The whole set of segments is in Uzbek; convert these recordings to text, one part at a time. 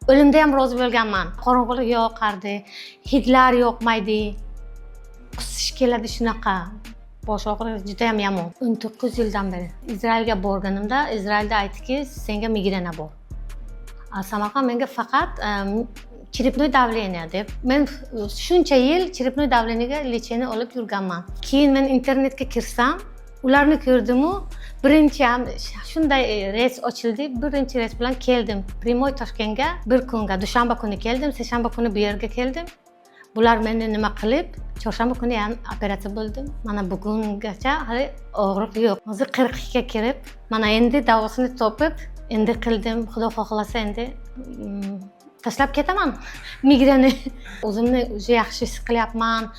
O'limda ham rozi bo'lganman. Qorong'ulik yoqardi, hidlar yoqmaydi. Qusish keladi shunaqa. Bosh og'rig'i juda ham yomon. 19 yildan beri Izraelga borganimda, Izraelda aytdiki, senga migrena bor. Samarqand menga faqat черепное давление deb. Men shuncha yil черепное давлениеga lecheni olib yurganman. Keyin men internetga kirsam, ularni ko'rdim-u, birinchi ham shunday reys ochildi, birinchi reys bilan keldim. Primoy Toshkentga bir kunga, dushanba kuni keldim, seshanba kuni bu yerga keldim. Bular meni nima qilib, chorshanba kuni ham operatsiya bo'ldim. Mana bugungacha hali og'riq yo'q. Hozir 42 ga kirib, mana endi davosini topib, endi qildim. Xudo xohlasa endi tashlab ketaman migreni. O'zimni o'zi yaxshi his qilyapman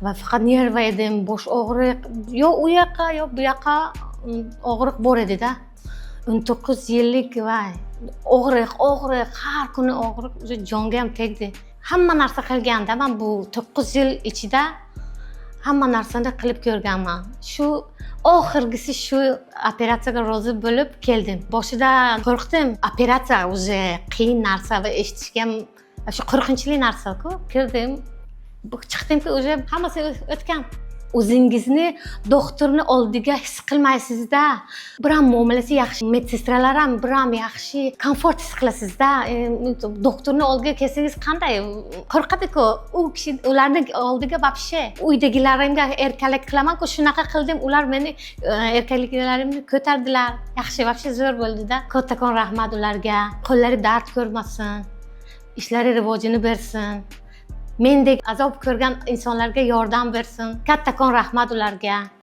va faqat nerva edim, bosh og'riq, yo u yoqqa, yo bu yoqqa og'riq bor edi-da. 19 yillik vay, og'riq, har kuni og'riq, o'zi jonga ham tegdi. Hamma narsa qilganda, men bu 9 yil ichida hamma narsani qilib ko'rganman. Shu oxirgisi shu operatsiyaga rozi bo'lib keldim. Boshida qo'rqdim. Operatsiya o'zi qiyin narsa va eshitishga ham shu qo'rqinchli narsa-ku. Kirdim, chiqdimki, o'zi hammasi o'tgan. O'zingizni doktorni oldiga his qilmaysiz-da. Bir ham muomalasi yaxshi, medsestralar ham bir ham yaxshi, komfort his qilasizda. Doktorni oldiga kelsangiz qanday? Qo'rqadi-ku. U kishi ularning oldiga vobshe. Uydagilarimga erkalik qilaman-ku, shunaqa qildim. Ular meni erkaliklarimni ko'tardilar. Yaxshi, vobshe zo'r bo'ldi-da. Kattakon rahmat ularga. Qo'llari dard ko'rmasin. Ishlari rivojini bersin. Mendek azob ko'rgan insonlarga yordam bersin. Kattakon rahmat ularga.